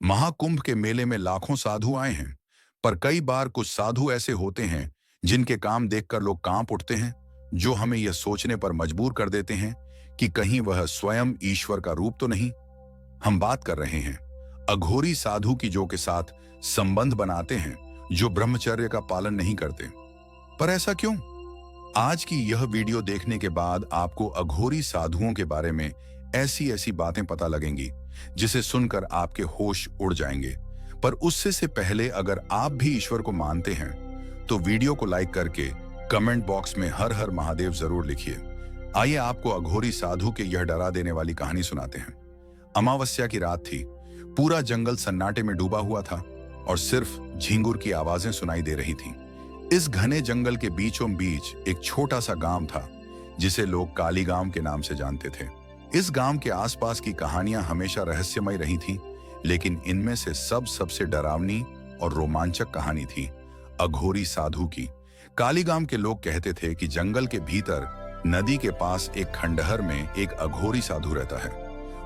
महाकुंभ के मेले में लाखों साधु आए हैं, पर कई बार कुछ साधु ऐसे होते हैं जिनके काम देखकर लोग कांप उठते हैं, जो हमें यह सोचने पर मजबूर कर देते हैं कि कहीं वह स्वयं ईश्वर का रूप तो नहीं। हम बात कर रहे हैं अघोरी साधु की, जो के साथ संबंध बनाते हैं, जो ब्रह्मचर्य का पालन नहीं करते। पर ऐसा क्यों? आज की यह वीडियो देखने के बाद आपको अघोरी साधुओं के बारे में ऐसी ऐसी बातें पता लगेंगी जिसे सुनकर आपके होश उड़ जाएंगे। पर उससे से पहले अगर आप भी ईश्वर को मानते हैं तो वीडियो को लाइक करके कमेंट बॉक्स में हर हर महादेव जरूर लिखिए। आइए आपको अघोरी साधु के यह डरा देने वाली कहानी सुनाते हैं। अमावस्या की रात थी। पूरा जंगल सन्नाटे में डूबा हुआ था और सिर्फ झींगुर की आवाजें सुनाई दे रही थीं। इस घने जंगल के बीचों बीच एक छोटा सा गांव था जिसे लोग काली गांव के नाम से जानते थे। इस गांव के आसपास की कहानियां हमेशा रहस्यमय रही थीं, लेकिन इनमें से सबसे डरावनी और रोमांचक कहानी थी अघोरी साधु की। काली गांव के लोग कहते थे कि जंगल के भीतर नदी के पास एक खंडहर में एक अघोरी साधु रहता है।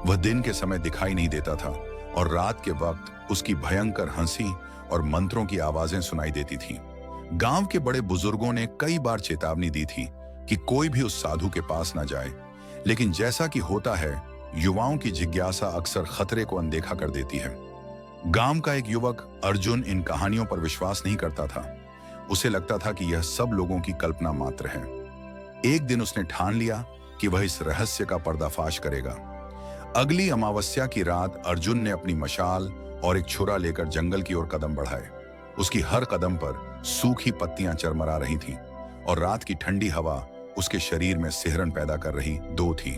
वह दिन के समय दिखाई नहीं देता था और रात के वक्त उसकी भयंकर हंसी और मंत्रों की आवाजें सुनाई देती थीं। गांव के बड़े बुजुर्गों ने कई बार चेतावनी दी थी कि कोई भी उस साधु के पास न जाए, लेकिन जैसा कि होता है, युवाओं की जिज्ञासा अक्सर खतरे को अनदेखा कर देती है। गांव का एक युवक अर्जुन इन कहानियों पर विश्वास नहीं करता था। उसे लगता था कि यह सब लोगों की कल्पना मात्र है। एक दिन उसने ठान लिया कि वह इस रहस्य का पर्दाफाश करेगा। अगली अमावस्या की रात अर्जुन ने अपनी मशाल और एक छुरा लेकर जंगल की ओर कदम बढ़ाए। उसकी हर कदम पर सूखी पत्तियां चरमरा रही थीं और रात की ठंडी हवा उसके शरीर में सिहरन पैदा कर रही दो थी।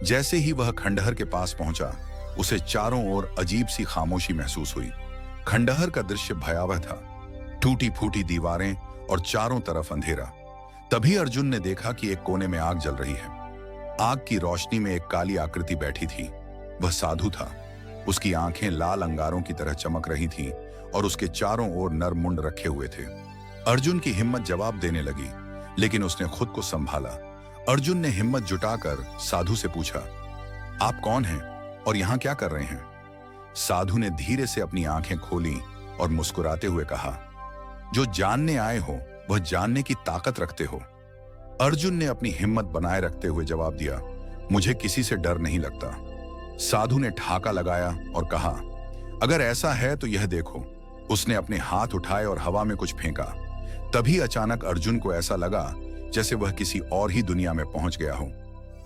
जैसे ही वह खंडहर के पास पहुंचा, उसे चारों ओर अजीब सी खामोशी महसूस हुई। खंडहर का दृश्य भयावह था, टूटी फूटी दीवारें और चारों तरफ अंधेरा। तभी अर्जुन ने देखा कि एक कोने में आग जल रही है। आग की रोशनी में एक काली आकृति बैठी थी। वह साधु था। उसकी आंखें लाल अंगारों की तरह चमक रही थीं और उसके चारों ओर नर मुंड रखे हुए थे। अर्जुन की हिम्मत जवाब देने लगी, लेकिन उसने खुद को संभाला। अर्जुन ने हिम्मत जुटाकर साधु से पूछा, आप कौन हैं और यहां क्या कर रहे हैं? साधु ने धीरे से अपनी आंखें खोली और मुस्कुराते हुए कहा, जो जानने आए हो वह जानने की ताकत रखते हो। अर्जुन ने अपनी हिम्मत बनाए रखते हुए जवाब दिया, मुझे किसी से डर नहीं लगता। साधु ने ठाका लगाया और कहा, अगर ऐसा है तो यह देखो। उसने अपने हाथ उठाए और हवा में कुछ फेंका। तभी अचानक अर्जुन को ऐसा लगा जैसे वह किसी और ही दुनिया में पहुंच गया हो।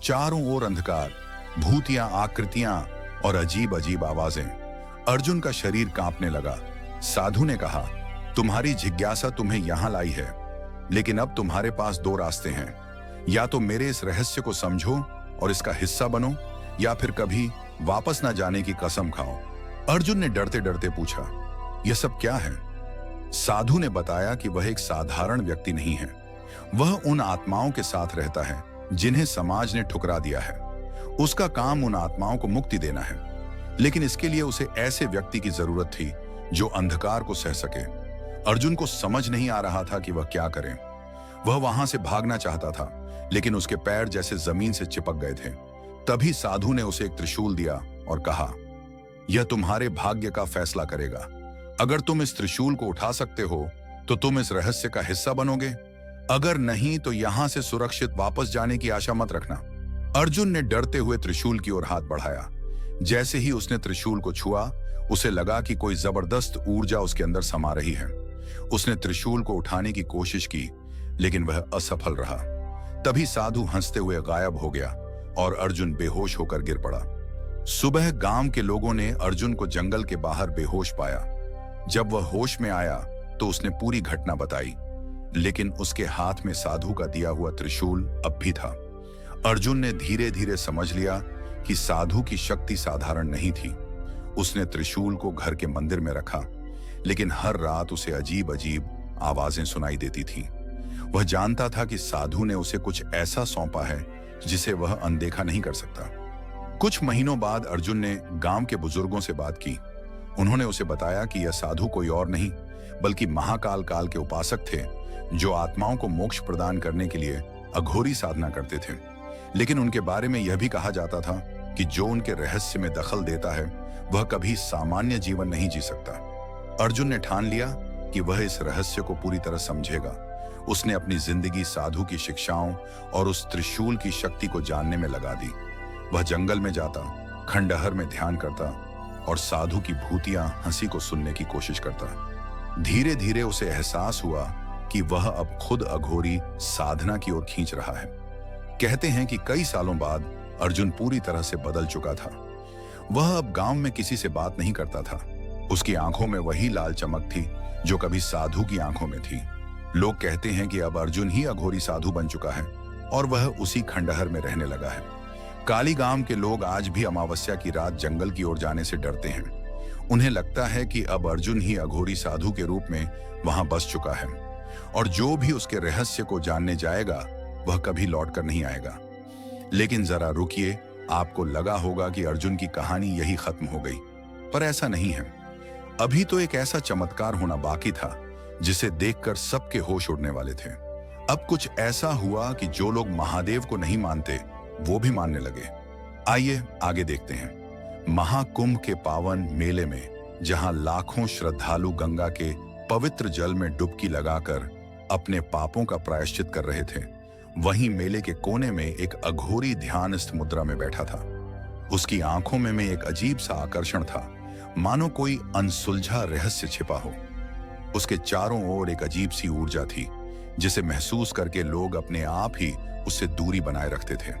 चारों ओर अंधकार, भूतियां आकृतियां और अजीब अजीब आवाजें। अर्जुन का शरीर कांपने लगा। साधु ने कहा, तुम्हारी जिज्ञासा तुम्हें यहां लाई है, लेकिन अब तुम्हारे पास दो रास्ते हैं। या तो मेरे इस रहस्य को समझो और इसका हिस्सा बनो, या फिर कभी वापस ना जाने की कसम खाओ। अर्जुन ने डरते डरते पूछा, यह सब क्या है? साधु ने बताया कि वह एक साधारण व्यक्ति नहीं है। वह उन आत्माओं के साथ रहता है जिन्हें समाज ने ठुकरा दिया है। उसका काम उन आत्माओं को मुक्ति देना है, लेकिन इसके लिए उसे ऐसे व्यक्ति की जरूरत थी जो अंधकार को सह सके। अर्जुन को समझ नहीं आ रहा था कि वह क्या करे। वह वहां से भागना चाहता था, लेकिन उसके पैर जैसे जमीन से चिपक गए थे। तभी साधु ने उसे एक त्रिशूल दिया और कहा, यह तुम्हारे भाग्य का फैसला करेगा। अगर तुम इस त्रिशूल को उठा सकते हो तो तुम इस रहस्य का हिस्सा बनोगे, अगर नहीं तो यहां से सुरक्षित वापस जाने की आशा मत रखना। अर्जुन ने डरते हुए त्रिशूल की ओर हाथ बढ़ाया। जैसे ही उसने त्रिशूल को छुआ, उसे लगा कि कोई जबरदस्त ऊर्जा उसके अंदर समा रही है। उसने त्रिशूल को उठाने की कोशिश की, लेकिन वह असफल रहा। तभी साधु हंसते हुए गायब हो गया और अर्जुन बेहोश होकर गिर पड़ा। सुबह गांव के लोगों ने अर्जुन को जंगल के बाहर बेहोश पाया। जब वह होश में आया तो उसने पूरी घटना बताई, लेकिन उसके हाथ में साधु का दिया हुआ त्रिशूल अब भी था। अर्जुन ने धीरे धीरे समझ लिया कि साधु की शक्ति साधारण नहीं थी। उसने त्रिशूल को घर के मंदिर में रखा, लेकिन हर रात उसे अजीब अजीब आवाजें सुनाई देती थी। वह जानता था कि साधु ने उसे कुछ ऐसा सौंपा है जिसे वह अनदेखा नहीं कर सकता। कुछ महीनों बाद अर्जुन ने गांव के बुजुर्गों से बात की। उन्होंने उसे बताया कि यह साधु कोई और नहीं बल्कि महाकाल काल के उपासक थे, जो आत्माओं को मोक्ष प्रदान करने के लिए अघोरी साधना करते थे। लेकिन उनके बारे में यह भी कहा जाता था कि जो उनके रहस्य में दखल देता है वह कभी सामान्य जीवन नहीं जी सकता। अर्जुन ने ठान लिया कि वह इस रहस्य को पूरी तरह समझेगा। उसने अपनी जिंदगी साधु की शिक्षाओं और उस त्रिशूल की शक्ति को जानने में लगा दी। वह जंगल में जाता, खंडहर में ध्यान करता और साधु की भूतियां हंसी को सुनने की कोशिश करता। धीरे धीरे उसे एहसास हुआ कि वह अब खुद अघोरी साधना की ओर खींच रहा है। कहते हैं कि कई सालों बाद अर्जुन पूरी तरह से बदल चुका था। वह अब गांव में किसी से बात नहीं करता था। उसकी आंखों में वही लाल चमक थी जो कभी साधु की आंखों में थी। लोग कहते हैं कि अब अर्जुन ही अघोरी साधु बन चुका है और वह उसी खंडहर में रहने लगा है। काली गांव के लोग आज भी अमावस्या की रात जंगल की ओर जाने से डरते हैं। उन्हें लगता है कि अब अर्जुन ही अघोरी साधु के रूप में वहां बस चुका है और जो भी उसके रहस्य को जानने जाएगा वह कभी लौटकर नहीं आएगा। लेकिन जरा रुकिए, आपको लगा होगा कि अर्जुन की कहानी यही खत्म हो गई, पर ऐसा नहीं है। अभी तो एक ऐसा चमत्कार होना बाकी था जिसे देखकर सबके होश उड़ने वाले थे। अब कुछ ऐसा हुआ कि जो लोग महादेव को नहीं मानते वो भी मानने लगे। आइए आगे देखते हैं। महाकुंभ के पावन मेले में जहां लाखों श्रद्धालु गंगा के पवित्र जल में डुबकी लगाकर अपने पापों का प्रायश्चित कर रहे थे, वहीं मेले के कोने में एक अघोरी ध्यानस्थ मुद्रा में बैठा था। उसकी आंखों में एक अजीब सा आकर्षण था, मानो कोई अनसुलझा रहस्य छिपा हो। उसके चारों ओर एक अजीब सी ऊर्जा थी जिसे महसूस करके लोग अपने आप ही उससे दूरी बनाए रखते थे।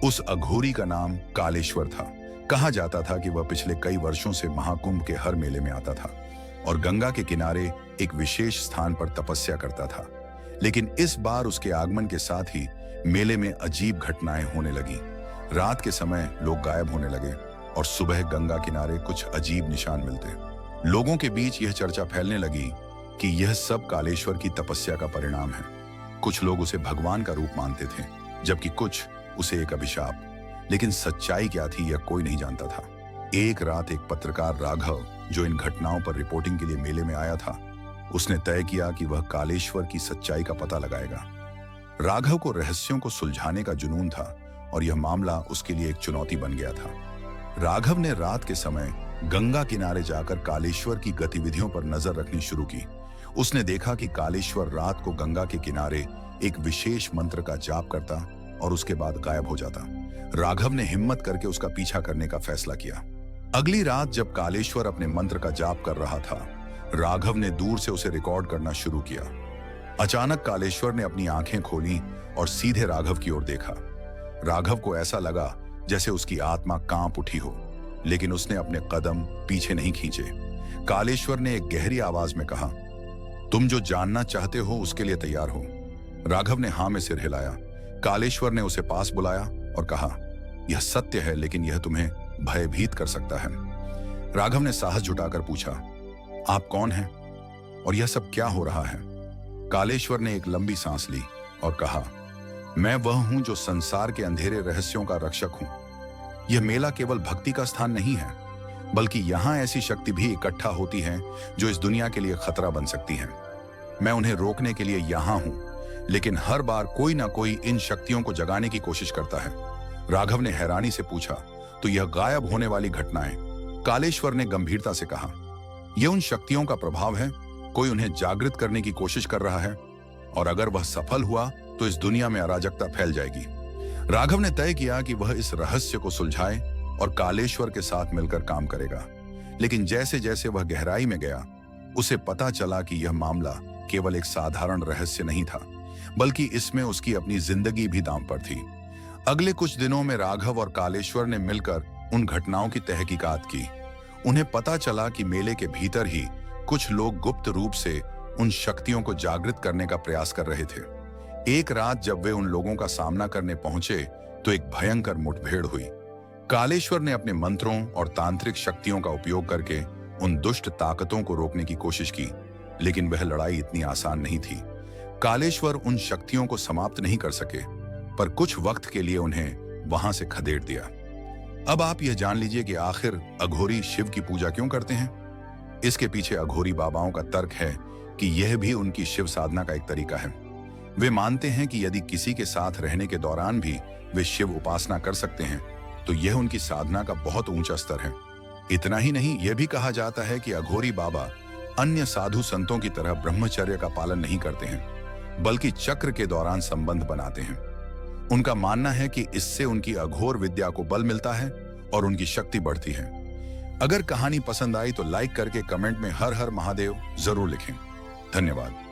उस अघोरी का नाम कालेश्वर था। कहा जाता था कि वह पिछले कई वर्षों से महाकुंभ के हर मेले में आता था और गंगा के किनारे एक विशेष स्थान पर तपस्या करता था। लेकिन इस बार उसके आगमन के साथ ही मेले में अजीब घटनाएं होने लगी। रात के समय लोग गायब होने लगे और सुबह गंगा किनारे कुछ अजीब निशान मिलते। लोगों के बीच यह चर्चा फैलने लगी कि यह सब कालेश्वर की तपस्या का परिणाम है। कुछ लोग उसे भगवान का रूप मानते थे, जबकि कुछ उसे एक अभिशाप। लेकिन सच्चाई क्या थी यह कोई नहीं जानता था। एक रात एक पत्रकार राघव, जो इन घटनाओं पर रिपोर्टिंग के लिए मेले में आया था, उसने तय किया कि वह कालेश्वर की सच्चाई का पता लगाएगा। राघव को रहस्यों को सुलझाने का जुनून था और यह मामला उसके लिए एक चुनौती बन गया था। राघव ने रात के समय गंगा किनारे जाकर कालेश्वर की गतिविधियों पर नजर रखनी शुरू की। उसने देखा कि कालेश्वर रात को गंगा के किनारे एक विशेष मंत्र का जाप करता और उसके बाद गायब हो जाता। राघव ने हिम्मत करके उसका पीछा करने का फैसला किया। अगली रात जब कालेश्वर अपने मंत्र का जाप कर रहा था, राघव ने दूर से उसे रिकॉर्ड करना शुरू किया। अचानक कालेश्वर ने अपनी आंखें खोली और सीधे राघव की ओर देखा। राघव को ऐसा लगा जैसे उसकी आत्मा कांप उठी हो, लेकिन उसने अपने कदम पीछे नहीं खींचे। कालेश्वर ने एक गहरी आवाज में कहा, तुम जो जानना चाहते हो उसके लिए तैयार हो? राघव ने हाँ में सिर हिलाया। कालेश्वर ने उसे पास बुलाया और कहा, यह सत्य है, लेकिन यह तुम्हें भयभीत कर सकता है। राघव ने साहस जुटाकर पूछा, आप कौन हैं और यह सब क्या हो रहा है? कालेश्वर ने एक लंबी सांस ली और कहा, मैं वह हूं जो संसार के अंधेरे रहस्यों का रक्षक हूं। यह मेला केवल भक्ति का स्थान नहीं है, बल्कि यहां ऐसी शक्ति भी इकट्ठा होती है जो इस दुनिया के लिए खतरा बन सकती है। मैं उन्हें रोकने के लिए यहां हूं, लेकिन हर बार कोई ना कोई इन शक्तियों को जगाने की कोशिश करता है। राघव ने हैरानी से पूछा, तो यह गायब होने वाली घटनाएं? कालेश्वर ने गंभीरता से कहा, यह उन शक्तियों का प्रभाव है। कोई उन्हें जागृत करने की कोशिश कर रहा है और अगर वह सफल हुआ तो इस दुनिया में अराजकता फैल जाएगी। राघव ने तय किया कि वह इस रहस्य को सुलझाए और कालेश्वर के साथ मिलकर काम करेगा। लेकिन जैसे जैसे वह गहराई में गया, उसे पता चला कि यह मामला केवल एक साधारण रहस्य नहीं था, बल्कि इसमें उसकी अपनी जिंदगी भी दांव पर थी। अगले कुछ दिनों में राघव और कालेश्वर ने मिलकर उन घटनाओं की तहकीकात की। उन्हें पता चला कि मेले के भीतर ही कुछ लोग गुप्त रूप से उन शक्तियों को जागृत करने का प्रयास कर रहे थे। एक रात जब वे उन लोगों का सामना करने पहुंचे तो एक भयंकर मुठभेड़ हुई। कालेश्वर ने अपने मंत्रों और तांत्रिक शक्तियों का उपयोग करके उन दुष्ट ताकतों को रोकने की कोशिश की, लेकिन वह लड़ाई इतनी आसान नहीं थी। कालेश्वर उन शक्तियों को समाप्त नहीं कर सके, पर कुछ वक्त के लिए उन्हें वहां से खदेड़ दिया। अब आप यह जान लीजिए कि आखिर अघोरी शिव की पूजा क्यों करते हैं। इसके पीछे अघोरी बाबाओं का तर्क है कि यह भी उनकी शिव साधना का एक तरीका है। वे मानते हैं कि यदि किसी के साथ रहने के दौरान भी वे शिव उपासना कर सकते हैं, तो यह उनकी साधना का बहुत ऊंचा स्तर है। इतना ही नहीं, यह भी कहा जाता है कि अघोरी बाबा अन्य साधु संतों की तरह ब्रह्मचर्य का पालन नहीं करते हैं, बल्कि चक्र के दौरान संबंध बनाते हैं। उनका मानना है कि इससे उनकी अघोर विद्या को बल मिलता है और उनकी शक्ति बढ़ती है। अगर कहानी पसंद आई तो लाइक करके कमेंट में हर हर महादेव जरूर लिखें। धन्यवाद।